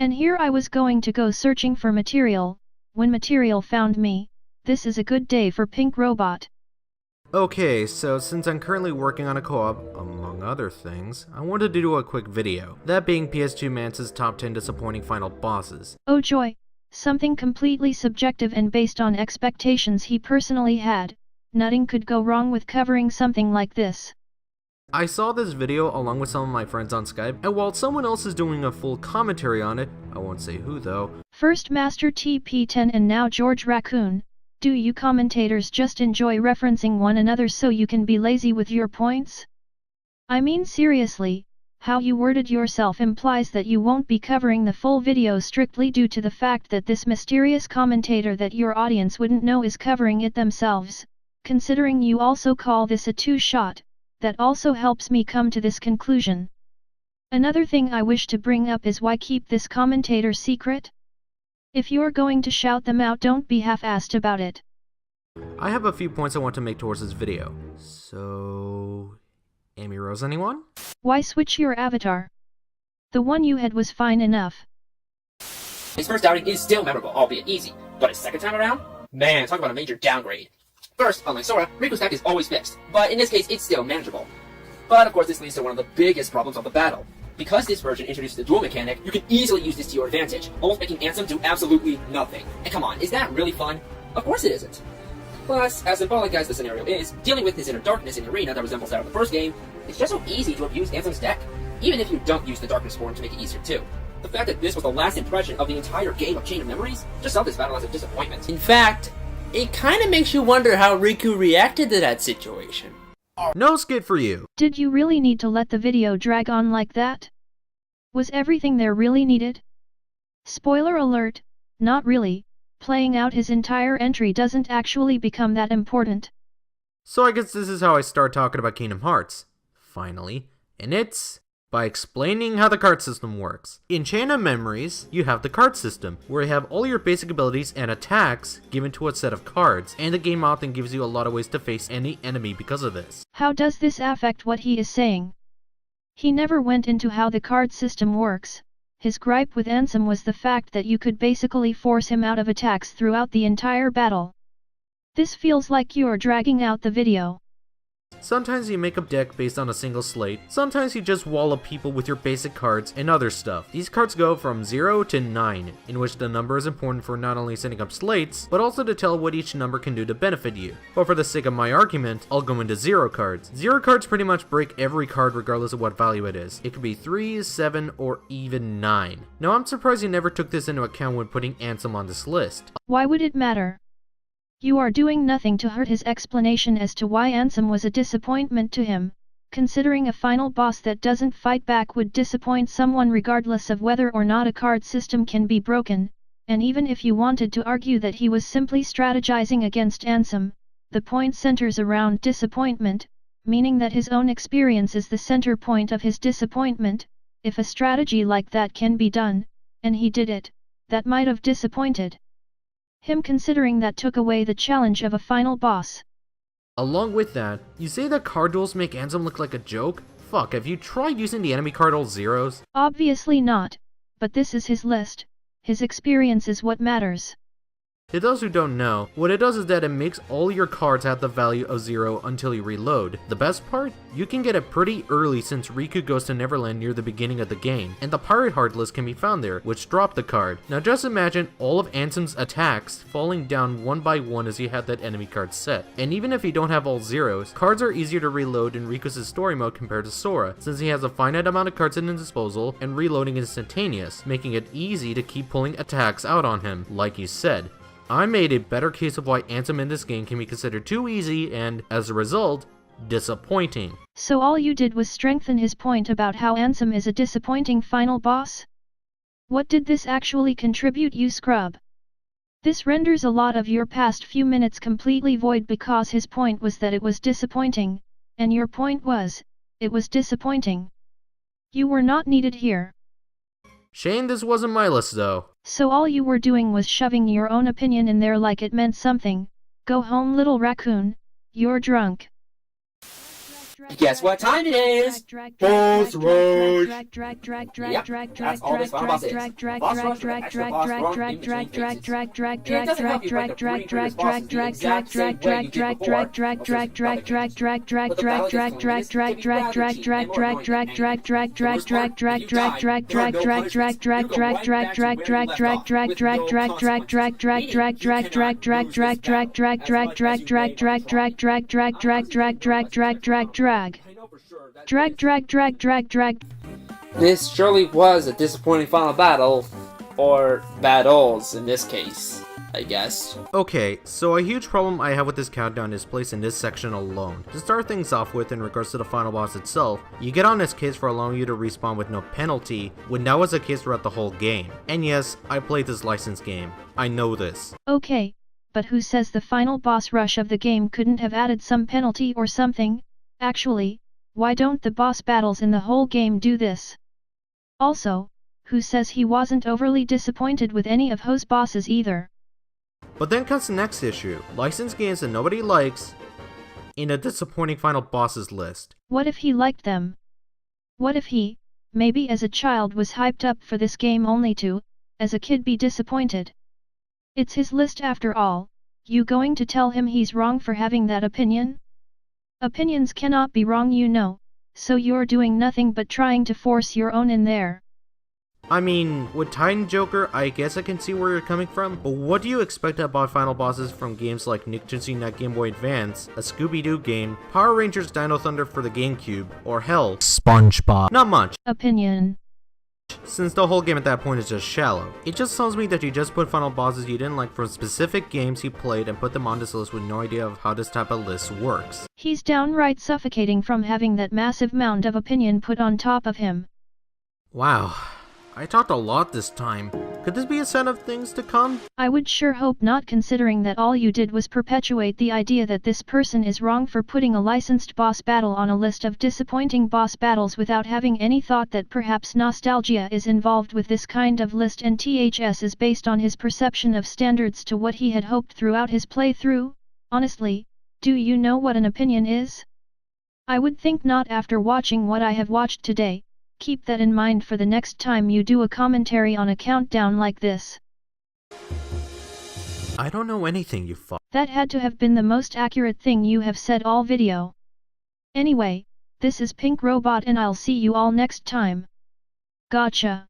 And here I was going to go searching for material, when material found me. This is a good day for Pink Robot. Okay, so since I'm currently working on a co-op, among other things, I wanted to do a quick video, that being PS2 Mance's top 10 disappointing final bosses. Oh joy, something completely subjective and based on expectations he personally had. Nothing could go wrong with covering something like this. I saw this video along with some of my friends on Skype, and while someone else is doing a full commentary on it, I won't say who though. First Master TP10 and now George Raccoon. Do you commentators just enjoy referencing one another so you can be lazy with your points? I mean seriously, how you worded yourself implies that you won't be covering the full video strictly due to the fact that this mysterious commentator that your audience wouldn't know is covering it themselves. Considering you also call this a two-shot, that also helps me come to this conclusion. Another thing I wish to bring up is why keep this commentator secret? If you're going to shout them out, don't be half-assed about it. I have a few points I want to make towards this video. So... Amy Rose, anyone? Why switch your avatar? The one you had was fine enough. His first outing is still memorable, albeit easy, but his second time around? Man, talk about a major downgrade. First, unlike Sora, Riku's attack is always fixed, but in this case it's still manageable. But of course this leads to one of the biggest problems of the battle. Because this version introduced the duel mechanic, you can easily use this to your advantage, almost making Ansem do absolutely nothing. And come on, is that really fun? Of course it isn't. Plus, as symbolic as the scenario is, dealing with his inner darkness in an arena that resembles that of the first game, it's just so easy to abuse Ansem's deck, even if you don't use the darkness form to make it easier too. The fact that this was the last impression of the entire game of Chain of Memories just saw this battle as a disappointment. In fact, it kinda makes you wonder how Riku reacted to that situation. No skit for you. Did you really need to let the video drag on like that? Was everything there really needed? Spoiler alert, not really. Playing out his entire entry doesn't actually become that important. So I guess this is how I start talking about Kingdom Hearts. Finally. And it's... by explaining how the card system works. In Chain of Memories, you have the card system, where you have all your basic abilities and attacks given to a set of cards, and the game often gives you a lot of ways to face any enemy because of this. How does this affect what he is saying? He never went into how the card system works. His gripe with Ansem was the fact that you could basically force him out of attacks throughout the entire battle. This feels like you're dragging out the video. Sometimes you make a deck based on a single slate, sometimes you just wallop people with your basic cards and other stuff. These cards go from 0 to 9, in which the number is important for not only setting up slates, but also to tell what each number can do to benefit you. But for the sake of my argument, I'll go into 0 cards. 0 cards pretty much break every card regardless of what value it is. It could be 3, 7, or even 9. Now I'm surprised you never took this into account when putting Ansem on this list. Why would it matter? You are doing nothing to hurt his explanation as to why Ansem was a disappointment to him, considering a final boss that doesn't fight back would disappoint someone regardless of whether or not a card system can be broken, and even if you wanted to argue that he was simply strategizing against Ansem, the point centers around disappointment, meaning that his own experience is the center point of his disappointment. If a strategy like that can be done, and he did it, that might have disappointed him, considering that took away the challenge of a final boss. Along with that, you say that card duels make Ansem look like a joke? Fuck, have you tried using the enemy card all zeros? Obviously not, but this is his list. His experience is what matters. To those who don't know, what it does is that it makes all your cards have the value of 0 until you reload. The best part? You can get it pretty early since Riku goes to Neverland near the beginning of the game, and the Pirate Heart list can be found there, which drop the card. Now just imagine all of Ansem's attacks falling down one by one as you have that enemy card set. And even if you don't have all zeros, cards are easier to reload in Riku's story mode compared to Sora, since he has a finite amount of cards at his disposal and reloading is instantaneous, making it easy to keep pulling attacks out on him, like you said. I made a better case of why Ansem in this game can be considered too easy and, as a result, disappointing. So all you did was strengthen his point about how Ansem is a disappointing final boss? What did this actually contribute, you scrub? This renders a lot of your past few minutes completely void because his point was that it was disappointing, and your point was, it was disappointing. You were not needed here. Shame this wasn't my list though. So all you were doing was shoving your own opinion in there like it meant something. Go home, little raccoon, you're drunk. Guess what time it is? Boss rush! Yep, that's all this final boss is. Boss rush with an extra boss run in between phases. It doesn't help you fight the 3 previous bosses the exact same way you did before, but the battle gets fluid, can be rather cheap and more annoying than anything. The worst part, if you die, there are no punishments. You go right back to where you left off, with no consequences. Meaning, you cannot lose this battle, as much as you may want to try. Drag. This surely was a disappointing final battle, or battles in this case, I guess. Okay, so a huge problem I have with this countdown is placed in this section alone. To start things off with, in regards to the final boss itself, you get on this case for allowing you to respawn with no penalty, when that was the case throughout the whole game. And yes, I played this licensed game. I know this. Okay, but who says the final boss rush of the game couldn't have added some penalty or something? Actually, why don't the boss battles in the whole game do this? Also, who says he wasn't overly disappointed with any of Ho's bosses either? But then comes the next issue, licensed games that nobody likes in a disappointing final bosses list. What if he liked them? What if he, maybe as a child, was hyped up for this game only to, as a kid, be disappointed? It's his list after all. You going to tell him he's wrong for having that opinion? Opinions cannot be wrong, you know, so you're doing nothing but trying to force your own in there. I mean, with Titan Joker, I guess I can see where you're coming from, but what do you expect about final bosses from games like Nicktoons Net Game Boy Advance, a Scooby-Doo game, Power Rangers Dino Thunder for the GameCube, or hell, SpongeBob? Not much. Opinion. Since the whole game at that point is just shallow. It just tells me that you just put final bosses you didn't like from specific games you played and put them on this list with no idea of how this type of list works. He's downright suffocating from having that massive mound of opinion put on top of him. Wow, I talked a lot this time. Could this be a sign of things to come? I would sure hope not, considering that all you did was perpetuate the idea that this person is wrong for putting a licensed boss battle on a list of disappointing boss battles without having any thought that perhaps nostalgia is involved with this kind of list and THS is based on his perception of standards to what he had hoped throughout his playthrough. Honestly, do you know what an opinion is? I would think not after watching what I have watched today. Keep that in mind for the next time you do a commentary on a countdown like this. I don't know anything, you fuck. That had to have been the most accurate thing you have said all video. Anyway, this is Pink Robot and I'll see you all next time. Gotcha.